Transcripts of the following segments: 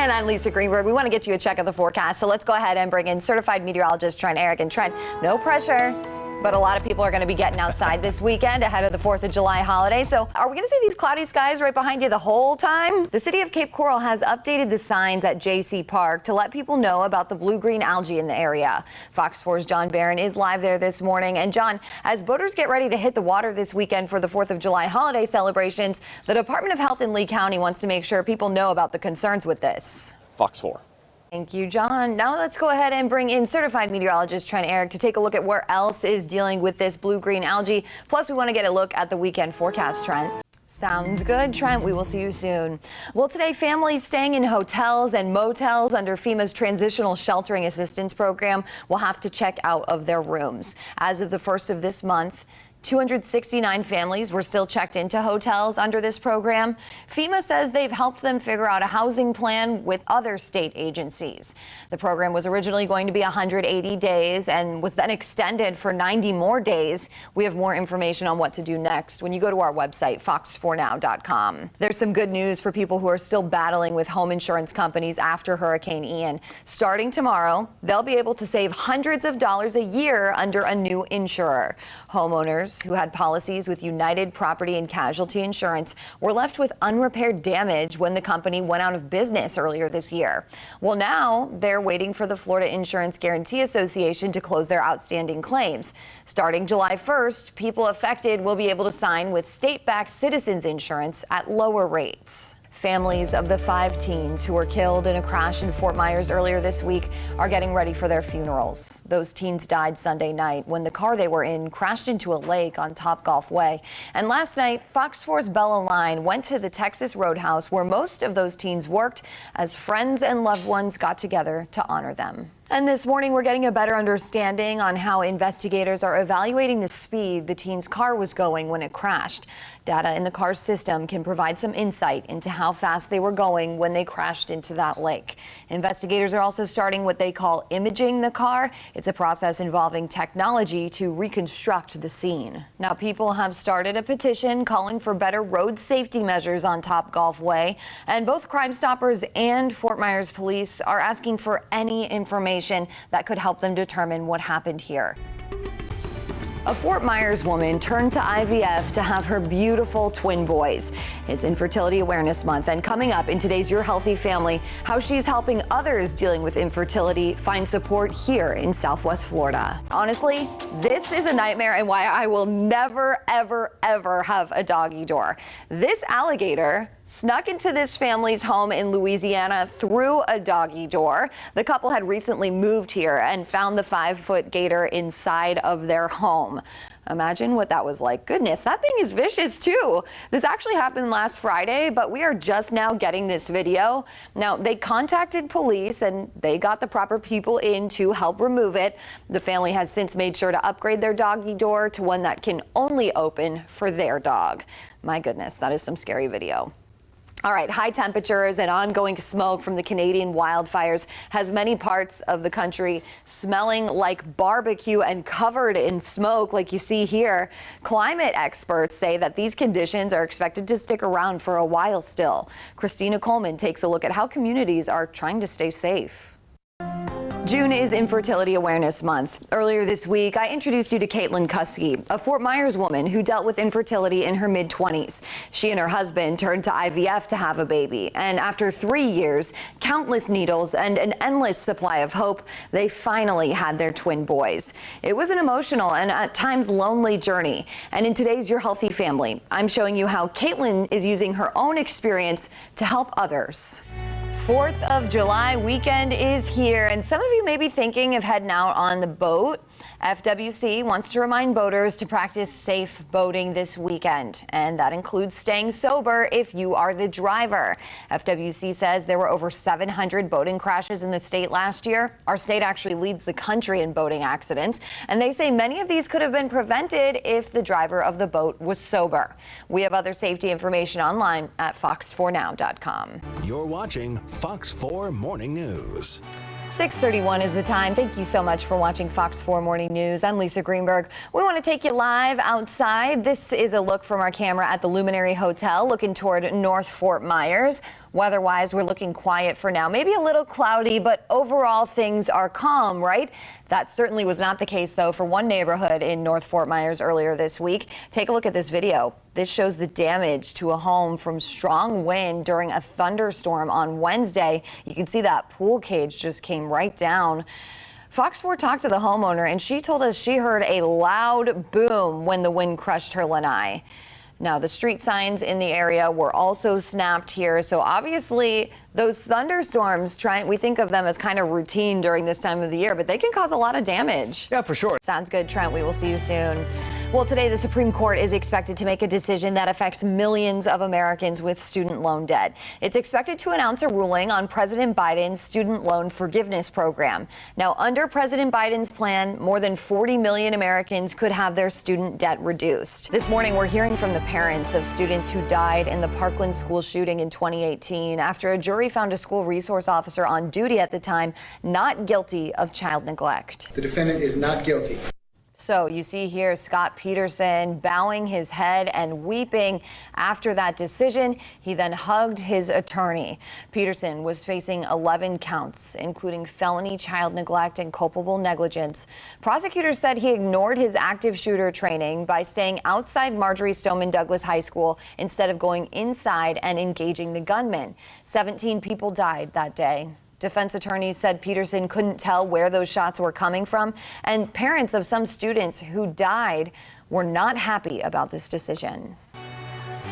And I'm Lisa Greenberg. We want to get you a check of the forecast, so let's go ahead and bring in certified meteorologist Trent Eric. And Trent, no pressure, but a lot of people are going to be getting outside this weekend ahead of the 4th of July holiday. So are we going to see these cloudy skies right behind you the whole time? The city of Cape Coral has updated the signs at JC Park to let people know about the blue-green algae in the area. Fox 4's John Barron is live there this morning. And John, as boaters get ready to hit the water this weekend for the 4th of July holiday celebrations, the Department of Health in Lee County wants to make sure people know about the concerns with this. Fox 4. Thank you, John. Now let's go ahead and bring in certified meteorologist Trent Eric to take a look at where else is dealing with this blue-green algae. Plus, we want to get a look at the weekend forecast, Trent. Sounds good, Trent. We will see you soon. Well, today, families staying in hotels and motels under FEMA's Transitional Sheltering Assistance Program will have to check out of their rooms. As of the 1st of this month, 269 families were still checked into hotels under this program. FEMA says they've helped them figure out a housing plan with other state agencies. The program was originally going to be 180 days and was then extended for 90 more days. We have more information on what to do next when you go to our website, fox4now.com. There's some good news for people who are still battling with home insurance companies after Hurricane Ian. Starting tomorrow, they'll be able to save hundreds of dollars a year under a new insurer. Homeowners who had policies with United Property and Casualty Insurance were left with unrepaired damage when the company went out of business earlier this year. Well, now they're waiting for the Florida Insurance Guarantee Association to close their outstanding claims. Starting July 1st, people affected will be able to sign with state-backed Citizens Insurance at lower rates. Families of the 5 teens who were killed in a crash in Fort Myers earlier this week are getting ready for their funerals. Those teens died Sunday night when the car they were in crashed into a lake on Topgolf Way. And last night, Fox 4's Bella Line went to the Texas Roadhouse where most of those teens worked as friends and loved ones got together to honor them. And this morning, we're getting a better understanding on how investigators are evaluating the speed the teen's car was going when it crashed. Data in the car's system can provide some insight into how fast they were going when they crashed into that lake. Investigators are also starting what they call imaging the car. It's a process involving technology to reconstruct the scene. Now, people have started a petition calling for better road safety measures on Topgolf Way, and both Crime Stoppers and Fort Myers police are asking for any information that could help them determine what happened here. A Fort Myers woman turned to IVF to have her beautiful twin boys. It's Infertility Awareness Month, and coming up in today's Your Healthy Family, how she's helping others dealing with infertility find support here in Southwest Florida. Honestly, this is a nightmare and why I will never, ever, ever have a doggy door. This alligator snuck into this family's home in Louisiana through a doggy door. The couple had recently moved here and found the 5-foot gator inside of their home. Imagine what that was like. Goodness, that thing is vicious too. This actually happened last Friday, but we are just now getting this video. Now, they contacted police and they got the proper people in to help remove it. The family has since made sure to upgrade their doggy door to one that can only open for their dog. My goodness, that is some scary video. All right, high temperatures and ongoing smoke from the Canadian wildfires has many parts of the country smelling like barbecue and covered in smoke like you see here. Climate experts say that these conditions are expected to stick around for a while still. Christina Coleman takes a look at how communities are trying to stay safe. June is Infertility Awareness Month. Earlier this week, I introduced you to Caitlin Kuski, a Fort Myers woman who dealt with infertility in her mid-20s. She and her husband turned to IVF to have a baby. And after 3 years, countless needles, and an endless supply of hope, they finally had their twin boys. It was an emotional and at times lonely journey. And in today's Your Healthy Family, I'm showing you how Caitlin is using her own experience to help others. 4th of July weekend is here, and some of you may be thinking of heading out on the boat. FWC wants to remind boaters to practice safe boating this weekend, and that includes staying sober if you are the driver. FWC says there were over 700 boating crashes in the state last year. Our state actually leads the country in boating accidents, and they say many of these could have been prevented if the driver of the boat was sober. We have other safety information online at fox4now.com. You're watching Fox 4 Morning News. 6:31 is the time. Thank you so much for watching Fox 4 Morning News. I'm Lisa Greenberg. We want to take you live outside. This is a look from our camera at the Luminary Hotel looking toward North Fort Myers. Weather-wise, we're looking quiet for now. Maybe a little cloudy, but overall things are calm, right? That certainly was not the case, though, for one neighborhood in North Fort Myers earlier this week. Take a look at this video. This shows the damage to a home from strong wind during a thunderstorm on Wednesday. You can see that pool cage just came right down. Fox 4 talked to the homeowner, and she told us she heard a loud boom when the wind crushed her lanai. Now, the street signs in the area were also snapped here, so obviously those thunderstorms, we think of them as kind of routine during this time of the year, but they can cause a lot of damage. Yeah, for sure. Sounds good, Trent. We will see you soon. Well, today the Supreme Court is expected to make a decision that affects millions of Americans with student loan debt. It's expected to announce a ruling on President Biden's student loan forgiveness program. Now, under President Biden's plan, more than 40 million Americans could have their student debt reduced. This morning, we're hearing from the parents of students who died in the Parkland school shooting in 2018 after a jury found a school resource officer on duty at the time not guilty of child neglect. The defendant is not guilty. So you see here Scott Peterson bowing his head and weeping after that decision. He then hugged his attorney. Peterson was facing 11 counts, including felony child neglect and culpable negligence. Prosecutors said he ignored his active shooter training by staying outside Marjorie Stoneman Douglas High School instead of going inside and engaging the gunman. 17 people died that day. Defense attorneys said Peterson couldn't tell where those shots were coming from, and parents of some students who died were not happy about this decision.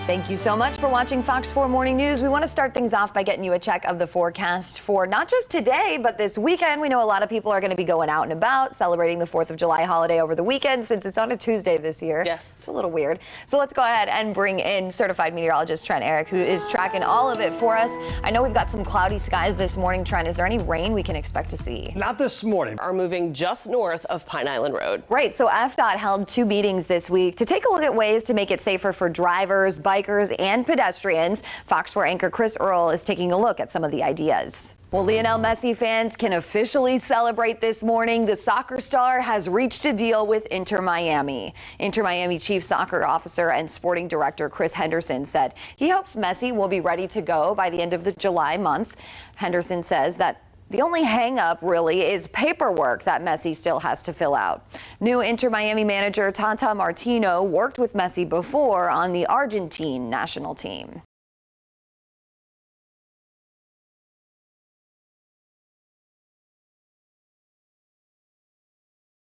Thank you so much for watching Fox 4 Morning News. We want to start things off by getting you a check of the forecast for not just today, but this weekend. We know a lot of people are going to be going out and about, celebrating the 4th of July holiday over the weekend since it's on a Tuesday this year. Yes. It's a little weird. So let's go ahead and bring in certified meteorologist Trent Eric, who is tracking all of it for us. I know we've got some cloudy skies this morning. Trent, is there any rain we can expect to see? Not this morning. Are moving just north of Pine Island Road. Right. So FDOT held 2 meetings this week to take a look at ways to make it safer for drivers, bikers, and pedestrians. Fox 4 anchor Chris Earl is taking a look at some of the ideas. Well, Lionel Messi fans can officially celebrate this morning. The soccer star has reached a deal with Inter Miami. Inter Miami chief soccer officer and sporting director Chris Henderson said he hopes Messi will be ready to go by the end of the July month. Henderson says that the only hang-up really is paperwork that Messi still has to fill out. New Inter Miami manager Tata Martino worked with Messi before on the Argentine national team.